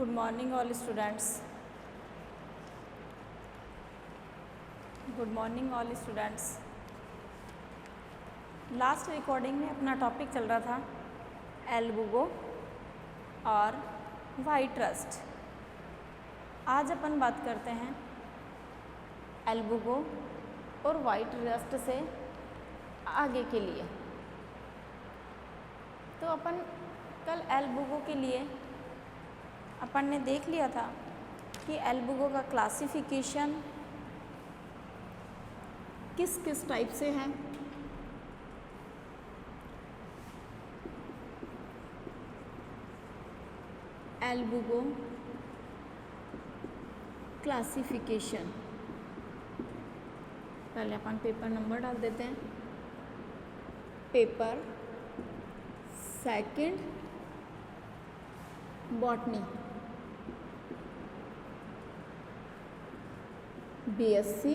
Good morning all students. Good morning all students. Last recording में अपना topic चल रहा था एल्बुगो और वाइट रस्ट। आज अपन बात करते हैं एल्बुगो और वाइट रस्ट से आगे के लिए। तो अपन कल एल्बुगो के लिए अपन ने देख लिया था कि एल्बुगो का क्लासिफिकेशन किस किस टाइप से है। एल्बुगो क्लासिफिकेशन, पहले अपन पेपर नंबर डाल देते हैं। Paper second botany, BSc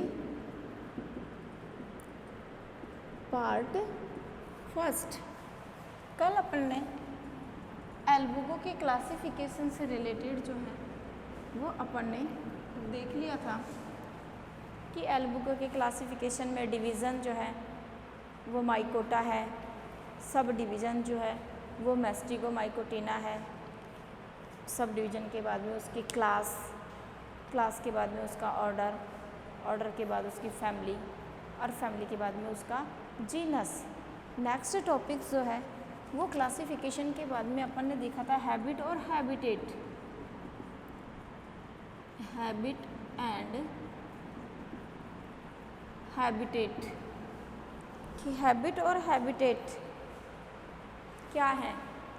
part first. कल अपन ने एल्बुगो के क्लासिफिकेशन से रिलेटेड जो है वो अपन ने देख लिया था कि एल्बुगो के क्लासिफिकेशन में डिवीज़न जो है वो माइकोटा है, सब डिवीज़न जो है वो मैस्टिगोमाइकोटिना है, सब डिवीज़न के बाद में उसकी क्लास, क्लास के बाद में उसका ऑर्डर, ऑर्डर के बाद उसकी फैमिली और फैमिली के बाद में उसका जीनस। नेक्स्ट टॉपिक जो है वो क्लासिफिकेशन के बाद में अपन ने देखा था हैबिट और हैबिटेट, हैबिट एंड हैबिटेट कि हैबिट और हैबिटेट क्या है,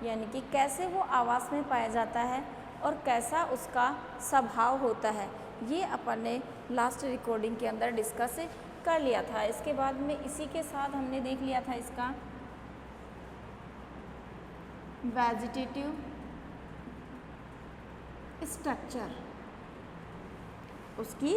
यानी कि कैसे वो आवास में पाया जाता है और कैसा उसका स्वभाव होता है। ये अपन ने लास्ट रिकॉर्डिंग के अंदर डिस्कस कर लिया था। इसके बाद में इसी के साथ हमने देख लिया था इसका वेजिटेटिव स्ट्रक्चर, उसकी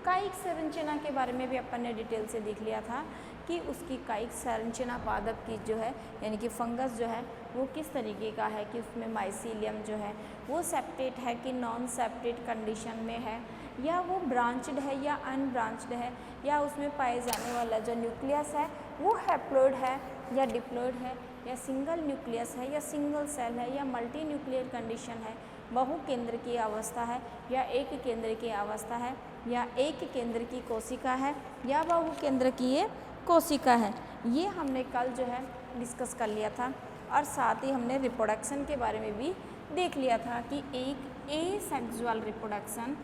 कायिक संरचना के बारे में भी अपन ने डिटेल से देख लिया था कि उसकी कायिक संरचना पादप की जो है यानी कि फंगस जो है वो किस तरीके का है, कि उसमें माइसीलियम जो है वो सेप्टेट है कि नॉन सेप्टेट कंडीशन में है, या वो ब्रांच्ड है या अनब्रांच्ड है, या उसमें पाए जाने वाला जो न्यूक्लियस है वो हैप्लॉइड है या डिप्लॉइड है, या सिंगल न्यूक्लियस है या सिंगल सेल है, या मल्टी न्यूक्लियर कंडीशन है, बहु केंद्र की अवस्था है या एक केंद्र की अवस्था है, या एक केंद्र की कोशिका है या बहु केंद्र की ये कोशिका है। ये हमने कल जो है डिस्कस कर लिया था। और साथ ही हमने रिप्रोडक्शन के बारे में भी देख लिया था कि एक एसेक्सुअल रिप्रोडक्शन,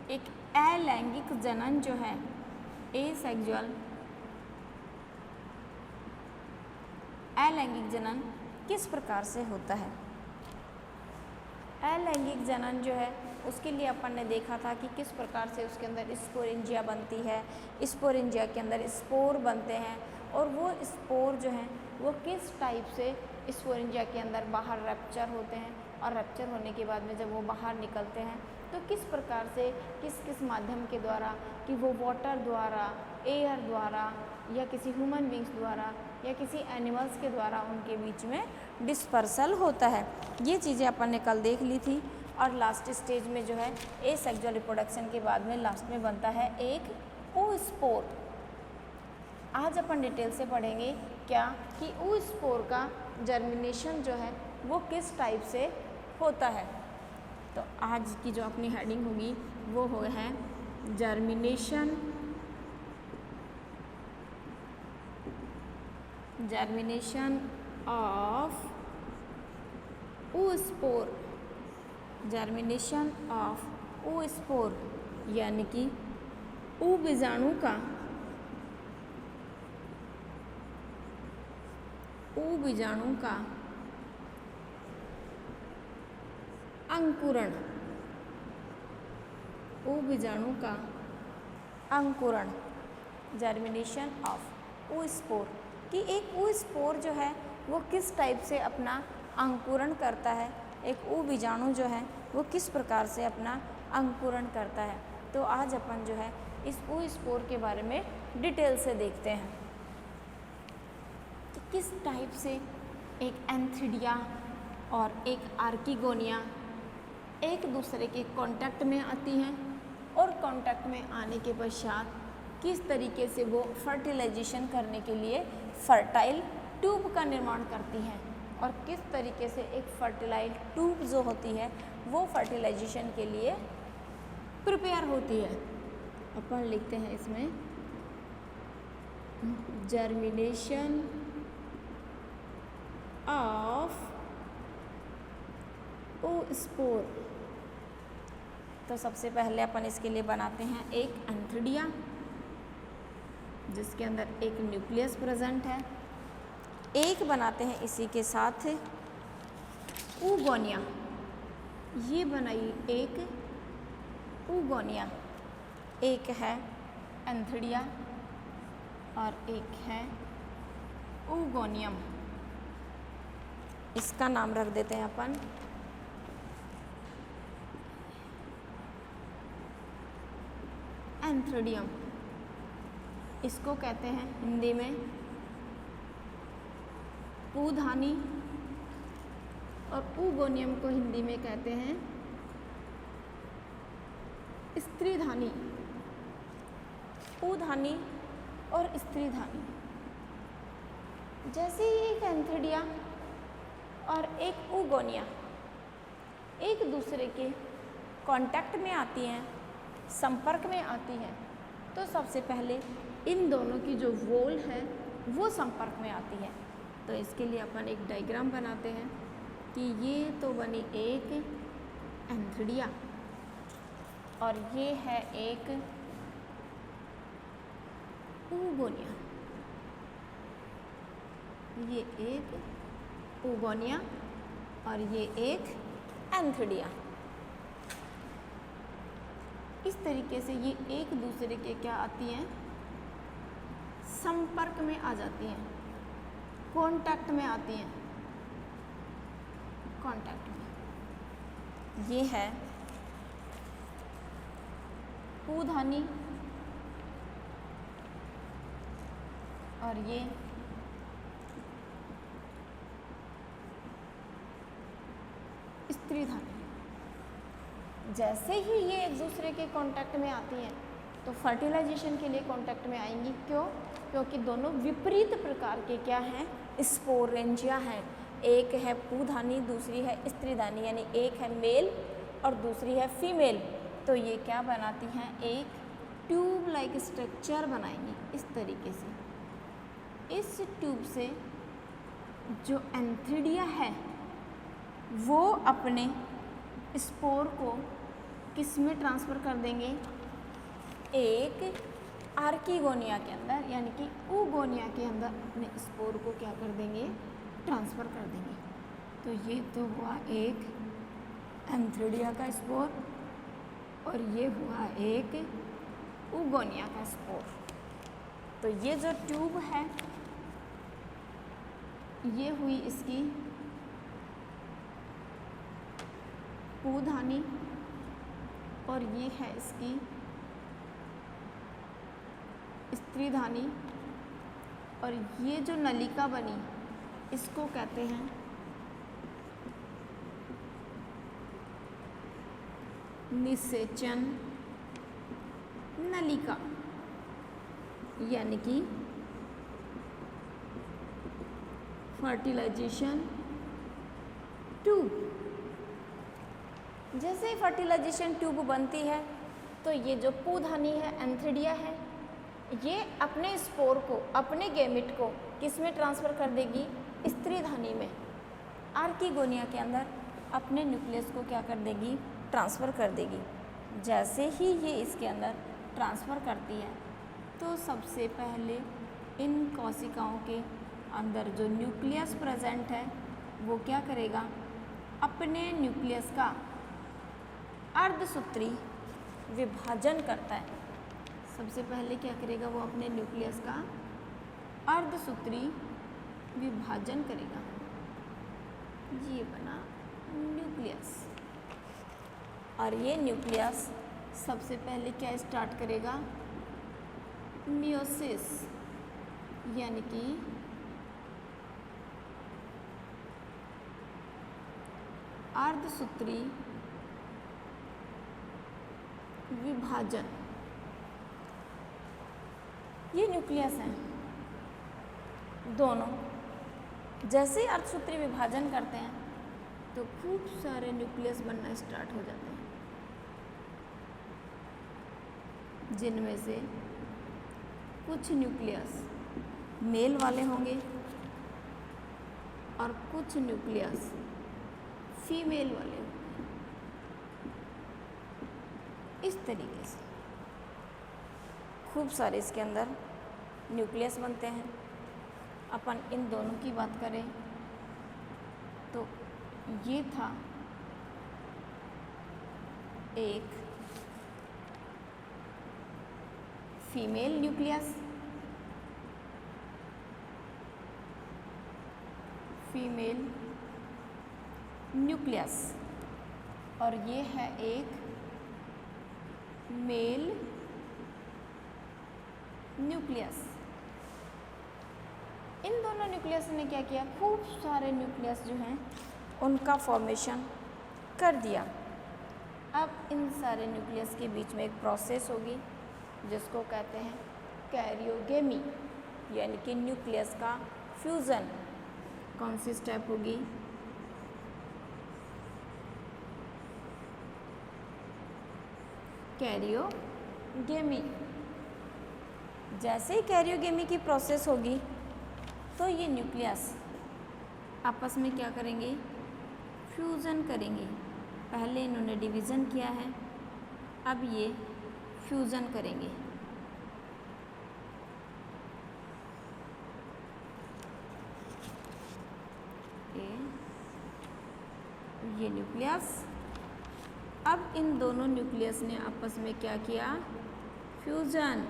एक अलैंगिक जनन जो है, एसेक्सुअल अलैंगिक जनन किस प्रकार से होता है। अलैंगिक जनन जो है उसके लिए अपन ने देखा था कि किस प्रकार से उसके अंदर स्पोरेंजिया बनती है, स्पोरेंजिया के अंदर स्पोर बनते हैं और वो स्पोर जो हैं वो किस टाइप से स्पोरेंजिया के अंदर बाहर रैप्चर होते हैं, और रैप्चर होने के बाद में जब वो बाहर निकलते हैं तो किस प्रकार से किस किस माध्यम के द्वारा, कि वो वाटर द्वारा, एयर द्वारा, या किसी ह्यूमन बींग्स द्वारा, या किसी एनिमल्स के द्वारा उनके बीच में डिस्पर्सल होता है। ये चीज़ें अपन ने कल देख ली थी। और लास्ट स्टेज में जो है एसेक्सुअल रिप्रोडक्शन के बाद में लास्ट में बनता है एक oospore। आज अपन डिटेल से पढ़ेंगे क्या कि oospore का जर्मिनेशन जो है वो किस टाइप से होता है। तो आज की जो अपनी हेडिंग होगी वो है germination, germination of oospore, germination of oospore यानी कि ऊ बीजाणु का, ऊ बीजाणु का अंकुरण, ऊ बीजाणु का अंकुरण, जर्मिनेशन ऑफ oospore कि एक oospore जो है वो किस टाइप से अपना अंकुरण करता है, एक ऊ बीजाणु जो है वो किस प्रकार से अपना अंकुरण करता है। तो आज अपन जो है इस oospore के बारे में डिटेल से देखते हैं कि किस टाइप से एक एंथीडिया और एक आर्किगोनिया एक दूसरे के कांटेक्ट में आती हैं और कांटेक्ट में आने के पश्चात किस तरीके से वो फर्टिलाइजेशन करने के लिए फर्टाइल ट्यूब का निर्माण करती हैं और किस तरीके से एक फर्टिलाइल ट्यूब जो होती है वो फर्टिलाइजेशन के लिए प्रिपेयर होती है। अपन लिखते हैं इसमें जर्मिनेशन ऑफ oospore। तो सबसे पहले अपन इसके लिए बनाते हैं एक एंथ्रिडिया जिसके अंदर एक न्यूक्लियस प्रेजेंट है। एक बनाते हैं इसी के साथ ऊगोनिया, ये बनाई एक ऊगोनिया। एक है एंथ्रिडिया और एक है ऊगोनियम। इसका नाम रख देते हैं अपन एंथ्रिडियम। इसको कहते हैं हिंदी में पूधानी और ऊगोनियम को हिंदी में कहते हैं स्त्रीधानी। पूधानी और स्त्रीधानी, जैसे ही एक एंथ्रिडिया और एक ऊगोनिया एक दूसरे के कांटेक्ट में आती हैं, संपर्क में आती हैं, तो सबसे पहले इन दोनों की जो वोल है वो संपर्क में आती है। तो इसके लिए अपन एक डायग्राम बनाते हैं कि ये तो बनी एक एंथ्रिडिया और ये है एक ऊगोनिया। ये एक ऊगोनिया और ये एक एंथ्रिडिया। इस तरीके से ये एक दूसरे के क्या आती हैं, संपर्क में आ जाती हैं, कांटेक्ट में आती हैं, कांटेक्ट में। ये है पूधानी और ये स्त्रीधानी। जैसे ही ये एक दूसरे के कांटेक्ट में आती हैं तो फर्टिलाइजेशन के लिए कांटेक्ट में आएंगी। क्यों? क्योंकि दोनों विपरीत प्रकार के क्या हैं, स्पोरेंजिया हैं। एक है पूधानी, दूसरी है स्त्रीधानी, यानी एक है मेल और दूसरी है फीमेल। तो ये क्या बनाती हैं, एक ट्यूब लाइक स्ट्रक्चर बनाएंगी इस तरीके से। इस ट्यूब से जो एंथ्रिडिया है वो अपने स्पोर को किस में ट्रांसफ़र कर देंगे, एक आर्कीगोनिया के अंदर, यानी कि ऊगोनिया के अंदर अपने स्पोर को क्या कर देंगे, ट्रांसफ़र कर देंगे। तो ये तो हुआ एक एंथ्रिडिया का स्पोर और ये हुआ एक ऊगोनिया का स्पोर। तो ये जो ट्यूब है ये हुई इसकी पूधानी और ये है इसकी स्त्रीधानी। और ये जो नलिका बनी इसको कहते हैं निषेचन नलिका, यानी कि फर्टिलाइजेशन ट्यूब। जैसे ही फर्टिलाइजेशन ट्यूब बनती है तो ये जो पूधानी है, एंथ्रिडिया है, ये अपने स्पोर को, अपने गैमेट को किस में ट्रांसफ़र कर देगी, स्त्रीधानी में, आर्कीगोनिया के अंदर अपने न्यूक्लियस को क्या कर देगी, ट्रांसफ़र कर देगी। जैसे ही ये इसके अंदर ट्रांसफ़र करती है तो सबसे पहले इन कोशिकाओं के अंदर जो न्यूक्लियस प्रेजेंट है वो क्या करेगा, अपने न्यूक्लियस का अर्धसूत्री विभाजन करता है। सबसे पहले क्या करेगा, वो अपने न्यूक्लियस का अर्धसूत्री विभाजन करेगा। ये बना न्यूक्लियस और ये न्यूक्लियस सबसे पहले क्या स्टार्ट करेगा, मियोसिस, यानी कि अर्धसूत्री विभाजन, ये न्यूक्लियस हैं दोनों। जैसे ही अर्धसूत्रीय विभाजन करते हैं तो खूब सारे न्यूक्लियस बनना स्टार्ट हो जाते हैं, जिनमें से कुछ न्यूक्लियस मेल वाले होंगे और कुछ न्यूक्लियस फीमेल वाले होंगे। इस तरीके से खूब सारे इसके अंदर न्यूक्लियस बनते हैं। अपन इन दोनों की बात करें तो ये था एक फीमेल न्यूक्लियस, फीमेल न्यूक्लियस, और ये है एक मेल न्यूक्लियस। इन दोनों न्यूक्लियस ने क्या किया, खूब सारे न्यूक्लियस जो हैं उनका फॉर्मेशन कर दिया। अब इन सारे न्यूक्लियस के बीच में एक प्रोसेस होगी जिसको कहते हैं कैरियोगेमी, यानी कि न्यूक्लियस का फ्यूज़न। कौन सी स्टेप होगी, कैरियोगेमी। जैसे ही कैरियोगेमी की प्रोसेस होगी तो ये न्यूक्लियस आपस में क्या करेंगे, फ्यूज़न करेंगे। पहले इन्होंने डिवीज़न किया है, अब ये फ्यूज़न करेंगे। ये न्यूक्लियस, अब इन दोनों न्यूक्लियस ने आपस में क्या किया, फ्यूज़न।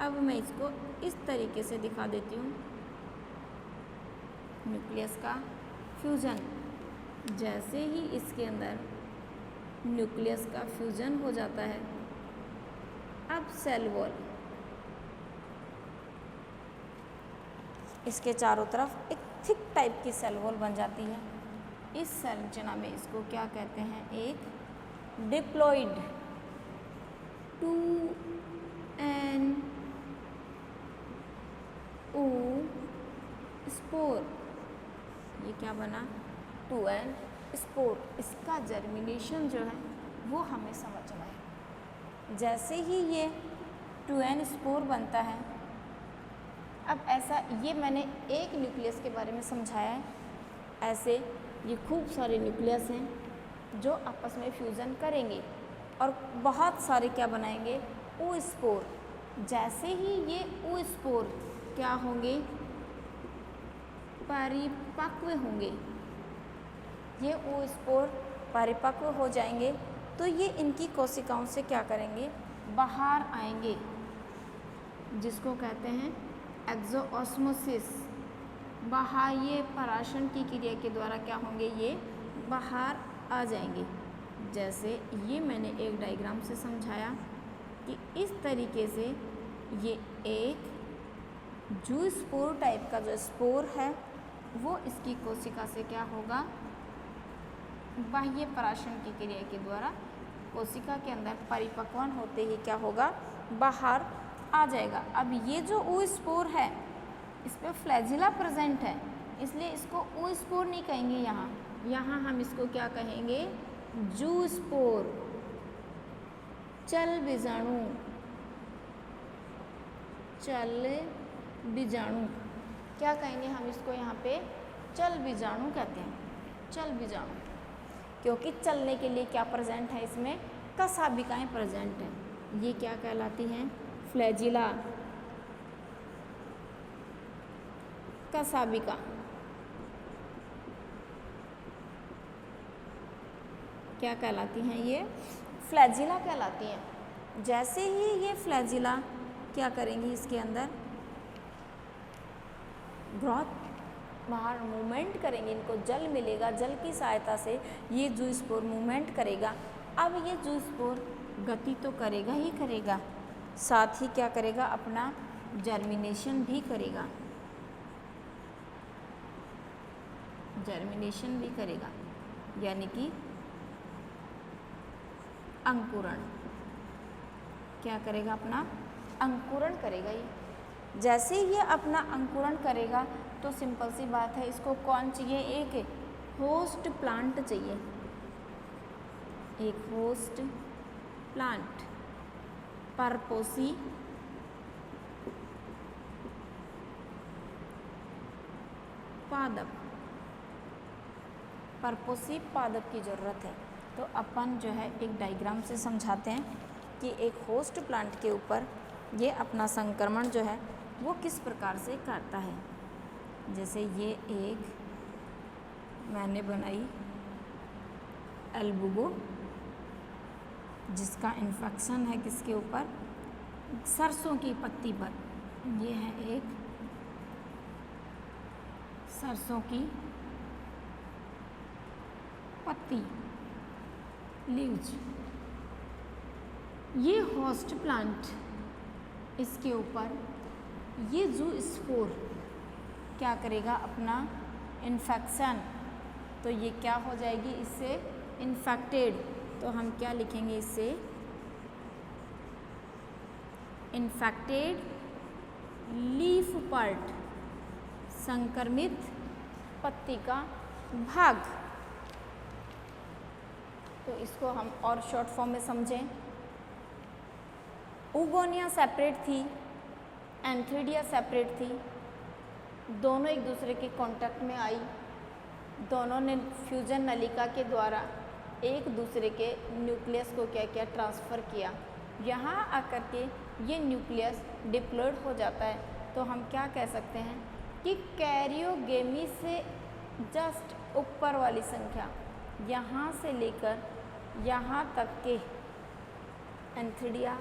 अब मैं इसको इस तरीके से दिखा देती हूँ, न्यूक्लियस का फ्यूज़न। जैसे ही इसके अंदर न्यूक्लियस का फ्यूज़न हो जाता है, अब सेल वॉल, इसके चारों तरफ एक थिक टाइप की सेल वॉल बन जाती है। इस संरचना में इसको क्या कहते हैं, एक डिप्लॉइड 2N O स्पोर। ये क्या बना, 2N स्पोर। इसका जर्मिनेशन जो है वो हमें समझना है। जैसे ही ये 2N स्पोर बनता है, अब ऐसा, ये मैंने एक न्यूक्लियस के बारे में समझाया है, ऐसे ये खूब सारे न्यूक्लियस हैं जो आपस में फ्यूज़न करेंगे और बहुत सारे क्या बनाएंगे, ओ स्पोर। जैसे ही ये ओ स्पोर क्या होंगे, परिपक्व होंगे, ये ओ स्पोर परिपक्व हो जाएंगे तो ये इनकी कोशिकाओं से क्या करेंगे, बाहर आएंगे, जिसको कहते हैं एक्सोऑस्मोसिस। बाह्य पराशण की क्रिया के द्वारा क्या होंगे, ये बाहर आ जाएंगे। जैसे ये मैंने एक डायग्राम से समझाया कि इस तरीके से ये एक जूस्पोर टाइप का जो स्पोर है वो इसकी कोशिका से क्या होगा, बाह्य पराशण की क्रिया के द्वारा कोशिका के अंदर परिपक्वन होते ही क्या होगा, बाहर आ जाएगा। अब ये जो ओ स्पोर है इस पर फ्लैजिला प्रेजेंट है, इसलिए इसको ओ स्पोर नहीं कहेंगे। यहाँ हम इसको क्या कहेंगे, जू स्पोर, चल बीजाणु, चल बीजाणु क्या कहेंगे हम इसको, यहाँ पे चल बीजाणु कहते हैं, चल बीजाणु। क्योंकि चलने के लिए क्या प्रेजेंट है, इसमें कशाभिकाएं प्रेजेंट हैं। ये क्या कहलाती हैं, फ्लैजिला, कशाभिका। क्या कहलाती हैं, ये फ्लैजिला कहलाती हैं। जैसे ही ये फ्लैजिला क्या करेंगी, इसके अंदर ग्रोथ, बाहर मूवमेंट करेंगे, इनको जल मिलेगा, जल की सहायता से ये जूस्पोर मूवमेंट करेगा। अब ये जूस्पोर गति तो करेगा ही करेगा, साथ ही क्या करेगा, अपना जर्मिनेशन भी करेगा, जर्मिनेशन भी करेगा, यानी कि अंकुरण। क्या करेगा? अपना अंकुरण करेगा। ये जैसे ही ये अपना अंकुरण करेगा तो सिंपल सी बात है, इसको कौन चाहिए? एक होस्ट प्लांट चाहिए, एक होस्ट प्लांट। परपोसी पादप, परपोसी पादप की ज़रूरत है। तो अपन जो है एक डायग्राम से समझाते हैं कि एक होस्ट प्लांट के ऊपर ये अपना संक्रमण जो है वो किस प्रकार से करता है। जैसे ये एक मैंने बनाई एल्बुगो, जिसका इन्फेक्शन है किसके ऊपर? सरसों की पत्ती पर। ये है एक सरसों की पत्ती, लीव्स। ये होस्ट प्लांट, इसके ऊपर ये ज़ूस्पोर क्या करेगा? अपना इन्फेक्शन। तो ये क्या हो जाएगी? इससे इन्फेक्टेड। तो हम क्या लिखेंगे इससे? इन्फेक्टेड लीफ पार्ट, संक्रमित पत्ती का भाग। तो इसको हम और शॉर्ट फॉर्म में समझें। ऊगोनिया सेपरेट थी, एंथ्रीडिया सेपरेट थी, दोनों एक दूसरे के कांटेक्ट में आई, दोनों ने फ्यूजन नलिका के द्वारा एक दूसरे के न्यूक्लियस को क्या किया? ट्रांसफ़र किया। यहाँ आकर के ये न्यूक्लियस डिप्लॉयड हो जाता है। तो हम क्या कह सकते हैं कि कैरियोगेमी से जस्ट ऊपर वाली संख्या, यहाँ से लेकर यहाँ तक के एंथ्रीडिया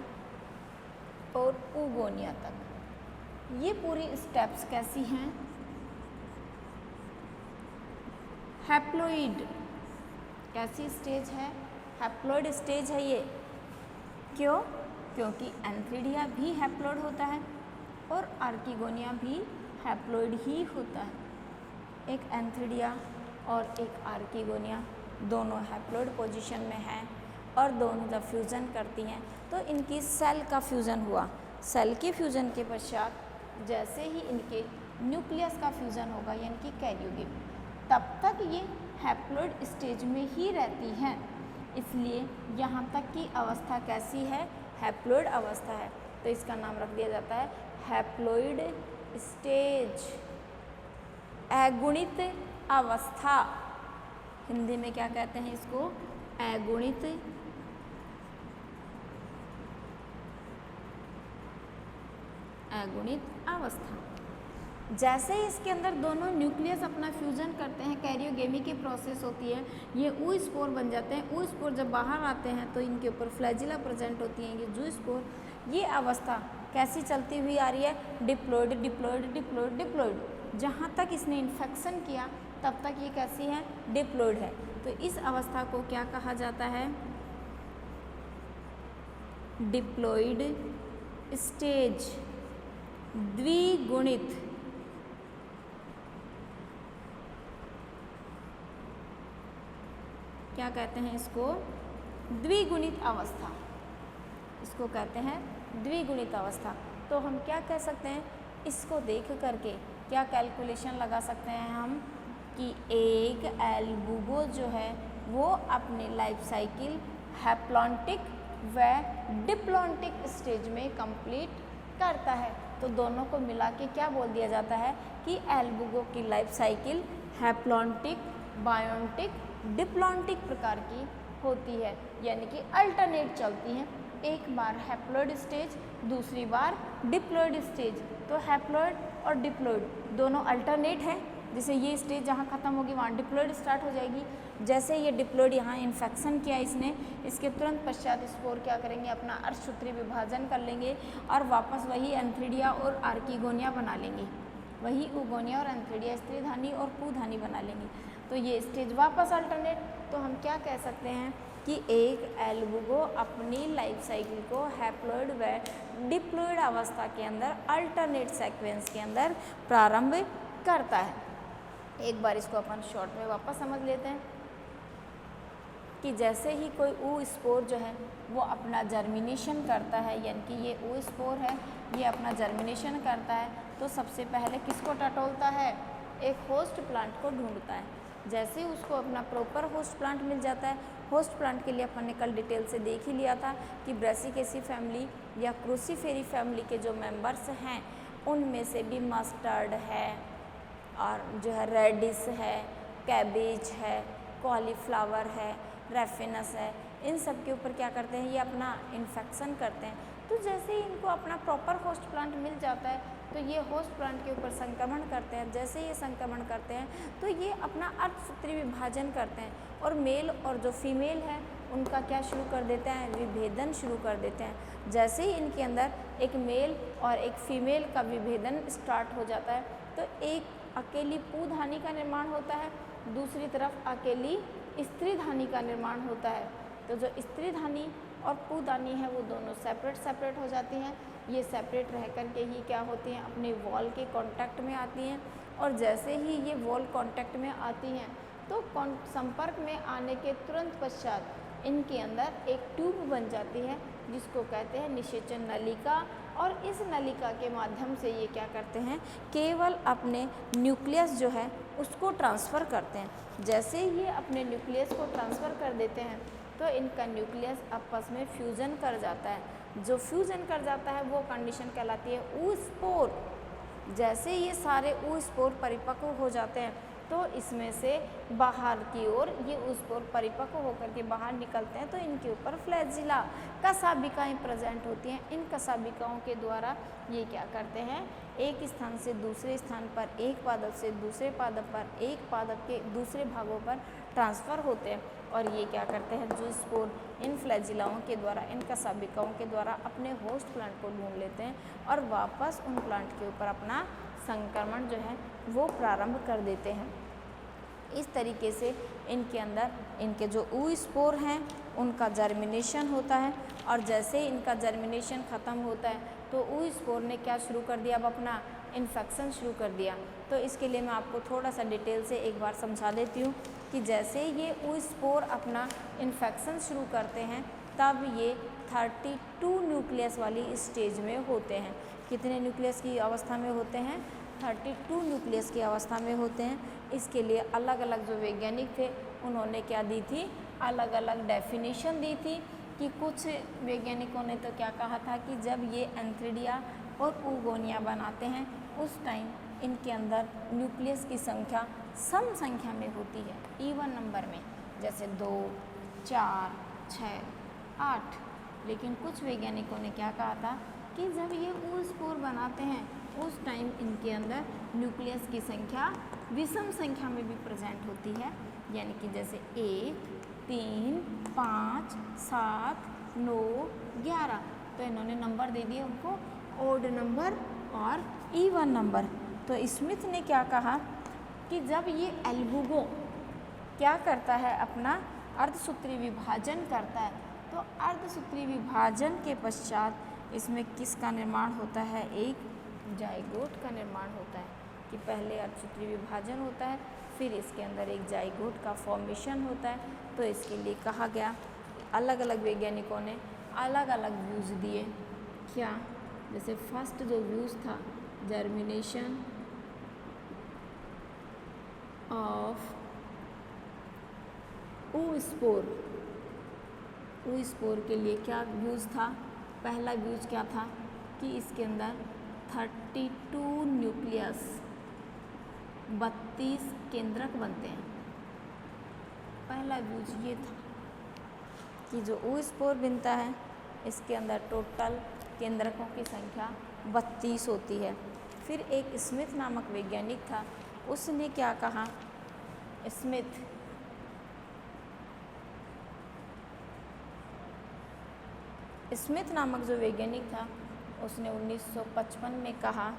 और ऊगोनिया तक, ये पूरी स्टेप्स कैसी हैं? हैप्लोइड। कैसी स्टेज है? हैप्लोइड स्टेज है ये। क्यों? क्योंकि एंथ्रीडिया भी हैप्लोइड होता है और आर्किगोनिया भी हैप्लोइड ही होता है। एक एंथ्रीडिया और एक आर्किगोनिया दोनों हैप्लोइड पोजीशन में हैं और दोनों जब फ्यूज़न करती हैं तो इनकी सेल का फ्यूज़न हुआ। सेल के फ्यूज़न के पश्चात जैसे ही इनके न्यूक्लियस का फ्यूज़न होगा यानी कि कैरियोगेमी, तब तक ये हैप्लोइड स्टेज में ही रहती हैं। इसलिए यहाँ तक की अवस्था कैसी है? हैप्लोइड अवस्था है। तो इसका नाम रख दिया जाता है हैप्लोइड स्टेज, अगुणित अवस्था। हिंदी में क्या कहते हैं इसको? अगुणित अवस्था। जैसे ही इसके अंदर दोनों न्यूक्लियस अपना फ्यूजन करते हैं, कैरियोगेमी की प्रोसेस होती है, ये ऊस्पोर बन जाते हैं। ऊस्पोर जब बाहर आते हैं तो इनके ऊपर फ्लैजिला प्रेजेंट होती हैं, ये ज़ूस्पोर। ये अवस्था कैसी चलती हुई आ रही है? Deployed deployed deployed deployed. जहाँ तक इसने इन्फेक्शन किया तब तक ये कैसी है? डिप्लॉयड है। तो इस अवस्था को क्या कहा जाता है? डिप्लॉयड स्टेज, द्विगुणित। क्या कहते हैं इसको? द्विगुणित अवस्था। इसको कहते हैं द्विगुणित अवस्था। तो हम क्या कह सकते हैं? इसको देख करके क्या कैलकुलेशन लगा सकते हैं हम कि एक एल्बुगो जो है वो अपने लाइफ साइकिल हैप्लॉन्टिक व डिप्लॉन्टिक स्टेज में कंप्लीट करता है। तो दोनों को मिला के क्या बोल दिया जाता है कि एल्बुगो की लाइफ साइकिल हैप्लॉन्टिक, बायोन्टिक, डिप्लॉन्टिक प्रकार की होती है, यानी कि अल्टरनेट चलती हैं। एक बार हैप्लॉइड स्टेज, दूसरी बार डिप्लॉयड स्टेज। तो हैप्लॉइड और डिप्लॉयड दोनों अल्टरनेट हैं। जैसे ये स्टेज जहाँ ख़त्म होगी वहाँ डिप्लॉयड स्टार्ट हो जाएगी। जैसे ये डिप्लॉयड यहाँ इन्फेक्शन किया इसने, इसके तुरंत पश्चात स्पोर क्या करेंगे? अपना अर्धसूत्री विभाजन कर लेंगे और वापस वही एंथ्रीडिया और आर्किगोनिया बना लेंगे। वही ऊगोनिया और एंथ्रीडिया स्त्रीधानी और पुधानी बना लेंगे। तो ये स्टेज वापस अल्टरनेट। तो हम क्या कह सकते हैं कि एक एल्बुगो अपनी लाइफ साइकिल को हैप्लॉइड व डिप्लॉयड अवस्था के अंदर अल्टरनेट सीक्वेंस के अंदर प्रारंभ करता है। एक बार इसको अपन शॉर्ट में वापस समझ लेते हैं। कि जैसे ही कोई ऊ स्पोर जो है वो अपना जर्मिनेशन करता है, यानी कि ये ऊ स्पोर है, ये अपना जर्मिनेशन करता है, तो सबसे पहले किसको टटोलता है? एक होस्ट प्लांट को ढूंढता है। जैसे ही उसको अपना प्रॉपर होस्ट प्लांट मिल जाता है, होस्ट प्लांट के लिए अपन ने कल डिटेल से देख ही लिया था कि ब्रेसिकेसी फैमिली या क्रूसीफेरी फैमिली के जो मेंबर्स हैं उनमें से भी मस्टर्ड है और जो है रेडिस है, कैबेज है, कॉलीफ्लावर है, रेफिनस है, इन सब के ऊपर क्या करते हैं? ये अपना इन्फेक्शन करते हैं। तो जैसे ही इनको अपना प्रॉपर होस्ट प्लांट मिल जाता है तो ये होस्ट प्लांट के ऊपर संक्रमण करते हैं। जैसे ये संक्रमण करते हैं तो ये अपना अर्धसूत्री विभाजन करते हैं और मेल और जो फीमेल है उनका क्या शुरू कर देते हैं? विभेदन शुरू कर देते हैं। जैसे ही इनके अंदर एक मेल और एक फीमेल का विभेदन स्टार्ट हो जाता है तो एक अकेली पूधानी का निर्माण होता है, दूसरी तरफ अकेली स्त्रीधानी का निर्माण होता है। तो जो स्त्रीधानी और पूधानी है वो दोनों सेपरेट हो जाती हैं। ये सेपरेट रह कर के ही क्या होती हैं? अपने वॉल के कांटेक्ट में आती हैं और जैसे ही ये वॉल कांटेक्ट में आती हैं तो संपर्क में आने के तुरंत पश्चात इनके अंदर एक ट्यूब बन जाती है जिसको कहते हैं निषेचन नलिका। और इस नलिका के माध्यम से ये क्या करते हैं? केवल अपने न्यूक्लियस जो है उसको ट्रांसफ़र करते हैं। जैसे ये अपने न्यूक्लियस को ट्रांसफ़र कर देते हैं तो इनका न्यूक्लियस आपस में फ्यूज़न कर जाता है। जो फ्यूज़न कर जाता है वो कंडीशन कहलाती है ऊ स्पोर। जैसे ये सारे ऊ स्पोर परिपक्व हो जाते हैं तो इसमें से बाहर की ओर ये ऊ स्पोर परिपक्व होकर के बाहर निकलते हैं तो इनके ऊपर फ्लैजिला कसाबिकाएँ प्रेजेंट होती हैं। इन कसाबिकाओं के द्वारा ये क्या करते हैं? एक स्थान से दूसरे स्थान पर, एक पादप से दूसरे पादप पर, एक पादप के दूसरे भागों पर ट्रांसफ़र होते हैं और ये क्या करते हैं? जो स्पोर इन फ्लैजिलाओं के द्वारा, इन कसाबिकाओं के द्वारा अपने होस्ट प्लांट को ढूंढ लेते हैं और वापस उन प्लांट के ऊपर अपना संक्रमण जो है वो प्रारंभ कर देते हैं। इस तरीके से इनके अंदर इनके जो ऊ स्पोर हैं उनका जर्मिनेशन होता है और जैसे ही इनका जर्मिनेशन ख़त्म होता है तो ऊ स्पोर ने क्या शुरू कर दिया? अब अपना इन्फेक्शन शुरू कर दिया। तो इसके लिए मैं आपको थोड़ा सा डिटेल से एक बार समझा देती हूँ कि जैसे ये ऊ स्पोर अपना इन्फेक्शन शुरू करते हैं तब ये 32 न्यूक्लियस वाली स्टेज में होते हैं। कितने न्यूक्लियस की अवस्था में होते हैं? 32 न्यूक्लियस की अवस्था में होते हैं। इसके लिए अलग अलग जो वैज्ञानिक थे उन्होंने क्या दी थी? अलग अलग डेफिनेशन दी थी कि कुछ वैज्ञानिकों ने तो क्या कहा था कि जब ये एंथ्रिडिया और ऊगोनिया बनाते हैं उस टाइम इनके अंदर न्यूक्लियस की संख्या सम संख्या में होती है, इवन नंबर में, जैसे 2, 4, 6, 8। लेकिन कुछ वैज्ञानिकों ने क्या कहा था कि जब ये ऊ स्पोर बनाते हैं उस टाइम इनके अंदर न्यूक्लियस की संख्या विषम संख्या में भी प्रेजेंट होती है, यानी कि जैसे 1, 3, 5, 7, 9, 11। तो इन्होंने नंबर दे दिए उनको ओड नंबर और इवन नंबर। तो स्मिथ ने क्या कहा कि जब ये एल्बुगो क्या करता है? अपना अर्धसूत्री विभाजन करता है तो अर्धसूत्री विभाजन के पश्चात इसमें किसका निर्माण होता है? एक जाइगोट का निर्माण होता है कि पहले अर्धसूत्री विभाजन होता है फिर इसके अंदर एक जाइगोट का फॉर्मेशन होता है। तो इसके लिए कहा गया, अलग अलग वैज्ञानिकों ने अलग अलग व्यूज़ दिए। क्या? जैसे फर्स्ट जो व्यूज़ था जर्मिनेशन ऑफ ऊ स्पोर, ऊ स्पोर के लिए क्या व्यूज़ था? पहला व्यूज़ क्या था कि इसके अंदर 32 न्यूक्लियस 32 केंद्रक बनते हैं। पहला व्यूज ये था कि जो ऊ स्पोर बनता है इसके अंदर टोटल केंद्रकों की संख्या 32 होती है। फिर एक स्मिथ नामक वैज्ञानिक था, उसने क्या कहा? स्मिथ नामक जो वैज्ञानिक था उसने 1955 में कहा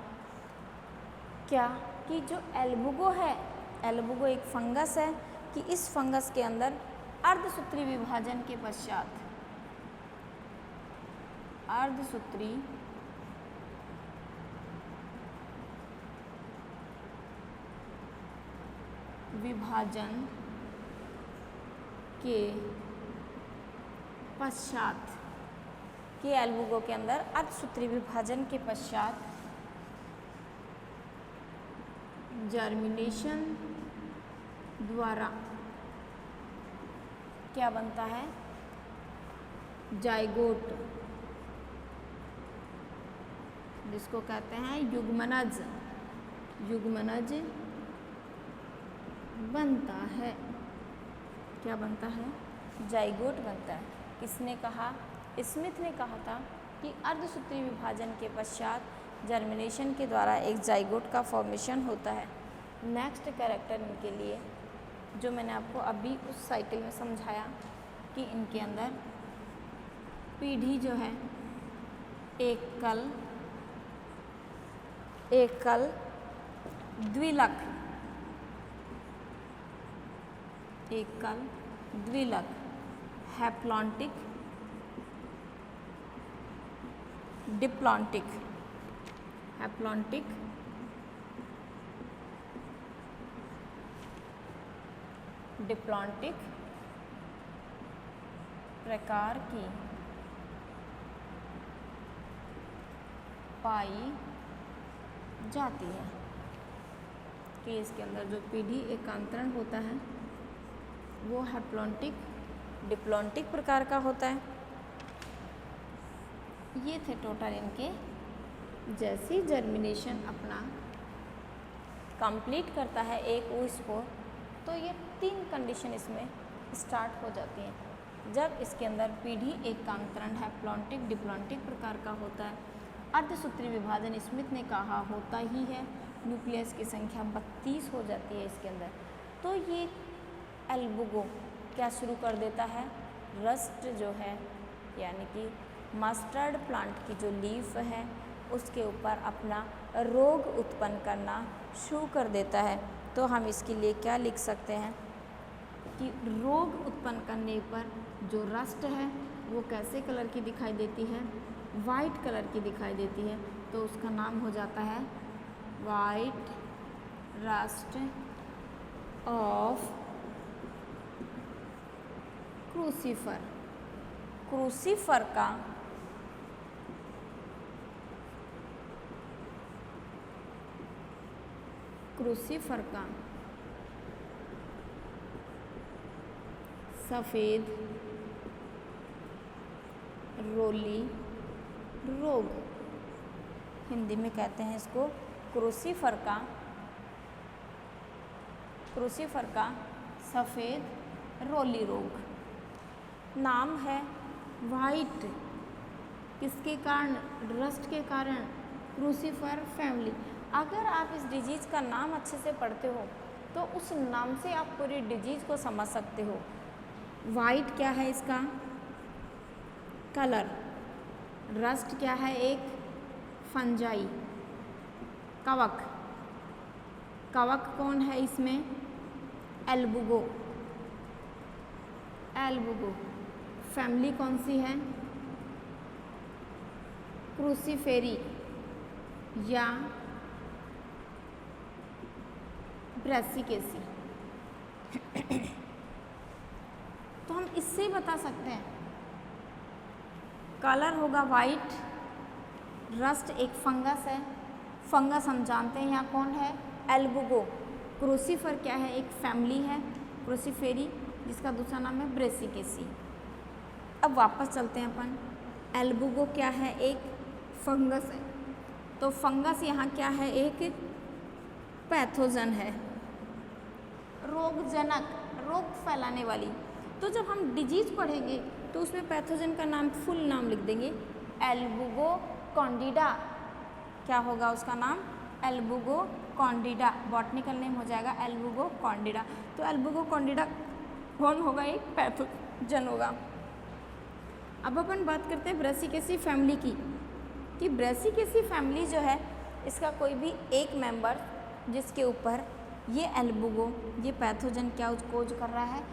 क्या कि जो एल्बुगो है, एल्बुगो एक फंगस है, कि इस फंगस के अंदर अर्धसूत्री विभाजन के पश्चात अर्धसूत्री विभाजन के पश्चात कि एल्बुगो के अंदर अर्धसूत्री विभाजन के पश्चात जर्मिनेशन द्वारा क्या बनता है, जाइगोट, जिसको कहते हैं युग्मनज, युग्मनज बनता है। क्या बनता है, जाइगोट बनता है। किसने कहा, स्मिथ ने कहा था कि अर्धसूत्री विभाजन के पश्चात जर्मिनेशन के द्वारा एक जाइगोट का फॉर्मेशन होता है। नेक्स्ट कैरेक्टर इनके लिए जो मैंने आपको अभी उस साइकिल में समझाया कि इनके अंदर पीढ़ी जो है एकल, एकल, द्विलक, एकल, द्विलक, हैप्लॉन्टिक, डिप्लॉन्टिक, हैप्लॉन्टिक, डिप्लॉन्टिक प्रकार की पाई जाती है कि इसके अंदर जो पीढ़ी एकांतरण होता है वो हैप्लॉन्टिक, डिप्लॉन्टिक प्रकार का होता है। ये थे टोटल इनके। जैसे जर्मिनेशन अपना कंप्लीट करता है एक oospore, तो ये 3 कंडीशन इसमें स्टार्ट हो जाती हैं। जब इसके अंदर पीढ़ी एकांतरण हैप्लॉन्टिक, डिप्लॉन्टिक प्रकार का होता है, अर्धसूत्री विभाजन स्मिथ ने कहा होता ही है, न्यूक्लियस की संख्या 32 हो जाती है इसके अंदर, तो ये एल्बुगो क्या शुरू कर देता है, रस्ट जो है यानी कि मस्टर्ड प्लांट की जो लीफ है उसके ऊपर अपना रोग उत्पन्न करना शुरू कर देता है। तो हम इसके लिए क्या लिख सकते हैं कि रोग उत्पन्न करने पर जो रस्ट है वो कैसे कलर की दिखाई देती है, वाइट कलर की दिखाई देती है, तो उसका नाम हो जाता है white rust of crucifer. Crucifer का सफ़ेद रोली रोग, हिंदी में कहते हैं इसको क्रूसीफर का सफ़ेद रोली रोग। नाम है वाइट, किसके कारण, रस्ट के कारण, क्रूसीफर फैमिली। अगर आप इस डिजीज़ का नाम अच्छे से पढ़ते हो तो उस नाम से आप पूरी डिजीज़ को समझ सकते हो। वाइट क्या है इसका कलर, रस्ट क्या है एक फंजाई, कवक, कवक कौन है इसमें, एल्बुगो, एल्बुगो। फैमिली कौन सी है, क्रूसीफेरी या ब्रेसिकेसी। तो हम इससे बता सकते हैं कलर होगा वाइट, रस्ट एक फंगस है, फंगस हम जानते हैं यहाँ कौन है, एल्बुगो। क्रूसीफर क्या है, एक फैमिली है क्रूसीफेरी जिसका दूसरा नाम है ब्रेसिकेसी। अब वापस चलते हैं अपन, एल्बुगो क्या है, एक फंगस है, तो फंगस यहाँ क्या है, एक पैथोजन है, रोगजनक, रोग फैलाने वाली। तो जब हम डिजीज पढ़ेंगे तो उसमें पैथोजन का नाम, फुल नाम लिख देंगे, एल्बुगो कॉन्डिडा। क्या होगा उसका नाम, एल्बुगो कॉन्डिडा, बॉटनिकल नेम हो जाएगा एल्बुगो कॉन्डिडा। तो एल्बुगो कॉन्डिडा कौन होगा, एक पैथोजन होगा। अब अपन बात करते हैं ब्रेसिकेसी फैमिली की, कि ब्रेसिकेसी फैमिली जो है इसका कोई भी एक मेंबर जिसके ऊपर ये एल्बुगो, ये पैथोजन क्या कोज कर रहा है,